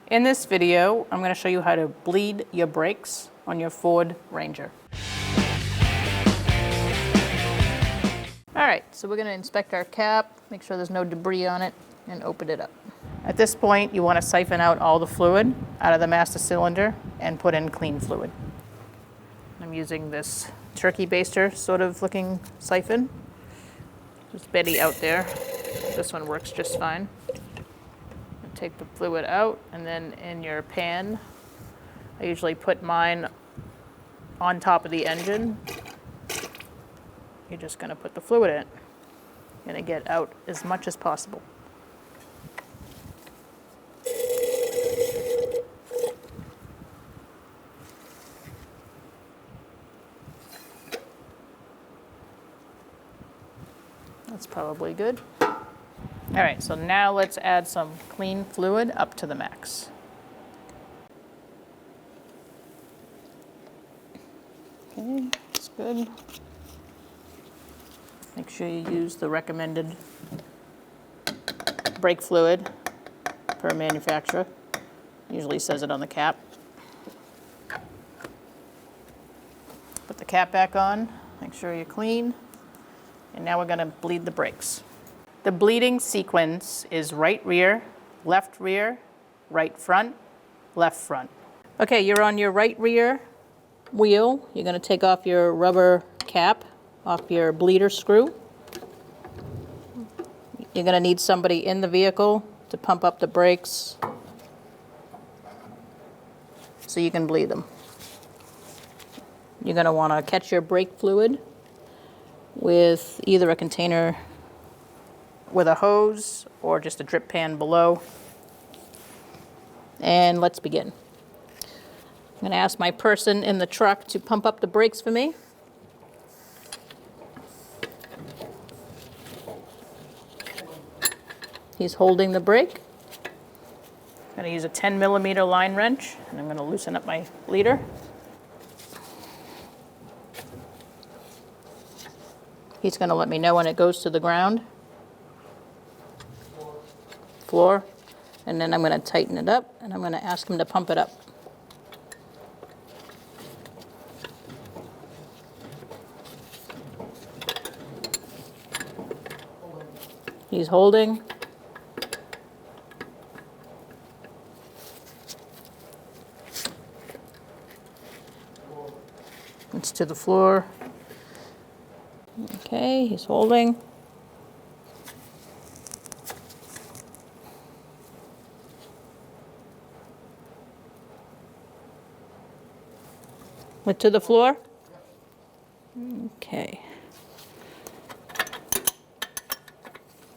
In this video, I'm going to show you how to bleed your brakes on your Ford Ranger. All right, so we're going to inspect our cap, make sure there's no debris on it, and open it up. At this point, you want to siphon out all the fluid out of the master cylinder and put in clean fluid. I'm using this turkey baster sort of looking siphon. There's Betty out there. This one works just fine. Take the fluid out, and then in your pan, I usually put mine on top of the engine. You're just going to put the fluid in. You're going to get out as much as possible. That's probably good. All right, so now let's add some clean fluid up to the max. Okay, that's good. Make sure you use the recommended brake fluid per manufacturer. Usually says it on the cap. Put the cap back on, make sure you're clean. And now we're going to bleed the brakes. The bleeding sequence is right rear, right front, left front. Okay, you're on your right rear wheel. You're going to take off your rubber cap off your bleeder screw. You're going to need somebody in the vehicle to pump up the brakes so you can bleed them. You're going to want to catch your brake fluid with either a container with a hose or just a drip pan below. And let's begin. I'm going to ask my person in the truck to pump up the brakes for me. He's holding the brake. I'm going to use a 10-millimeter line wrench, and I'm going to loosen up my bleeder. He's going to let me know when it goes to the ground. Floor, and then I'm going to tighten it up, and I'm going to ask him to pump it up. He's holding. It's to the floor. Okay, he's holding. To the floor? Okay.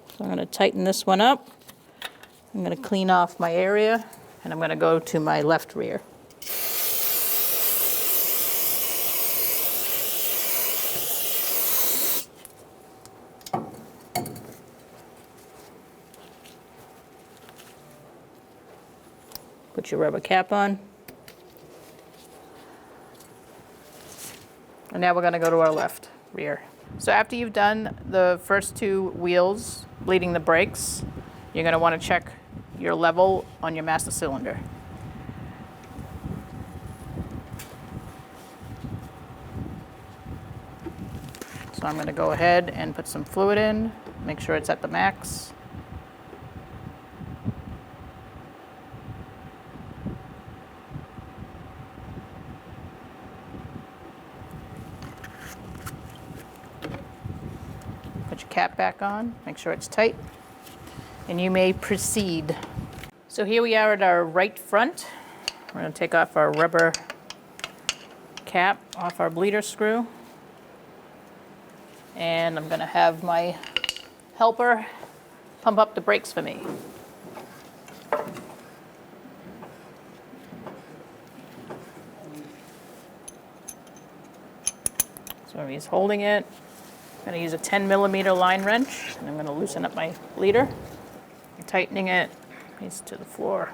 So I'm going to tighten this one up. I'm going to clean off my area, and I'm going to go to my left rear. Put your rubber cap on. And now we're going to go to our left rear. So after you've done the first two wheels, bleeding the brakes, you're going to want to check your level on your master cylinder. So I'm going to go ahead and put some fluid in, make sure it's at the max. Put your cap back on, make sure it's tight, and you may proceed. So here we are at our right front. We're going to take off our rubber cap off our bleeder screw, and I'm going to have my helper pump up the brakes for me. So he's holding it. I'm going to use a 10-millimeter line wrench, and I'm going to loosen up my bleeder. I'm tightening it. He's to the floor.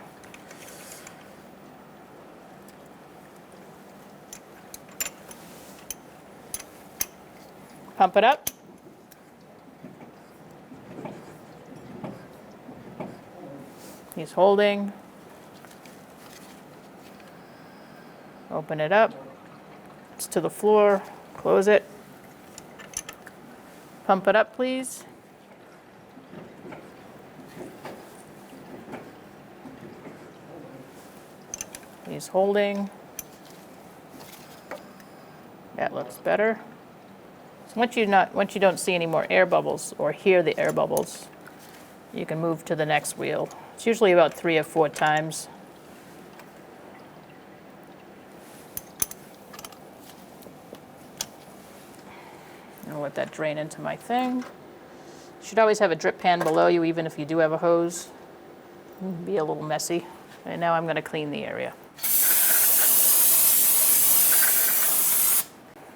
Pump it up. He's holding. Open it up. It's to the floor. Close it. Pump it up, please. He's holding. That looks better. So once you don't see any more air bubbles or hear the air bubbles, you can move to the next wheel. It's usually about 3 or 4 times. I'll let that drain into my thing. You should always have a drip pan below you, even if you do have a hose. It can be a little messy. And now I'm going to clean the area.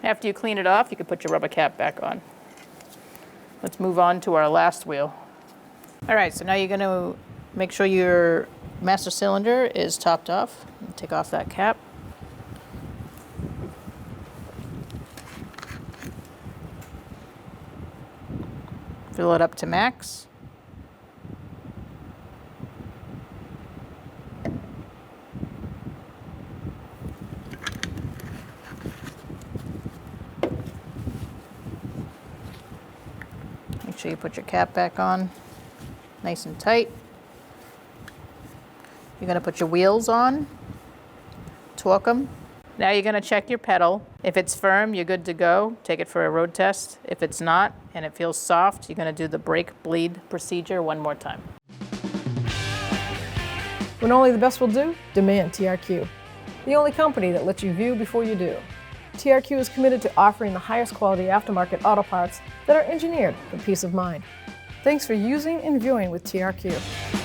After you clean it off, you can put your rubber cap back on. Let's move on to our last wheel. All right, so now you're going to make sure your master cylinder is topped off. Take off that cap. Fill it up to max. Make sure you put your cap back on, nice and tight. You're going to put your wheels on, torque them. Now you're going to check your pedal. If it's firm, you're good to go. Take it for a road test. If it's not and it feels soft, you're going to do the brake bleed procedure one more time. When only the best will do, demand TRQ. The only company that lets you view before you do. TRQ is committed to offering the highest quality aftermarket auto parts that are engineered for peace of mind. Thanks for using and viewing with TRQ.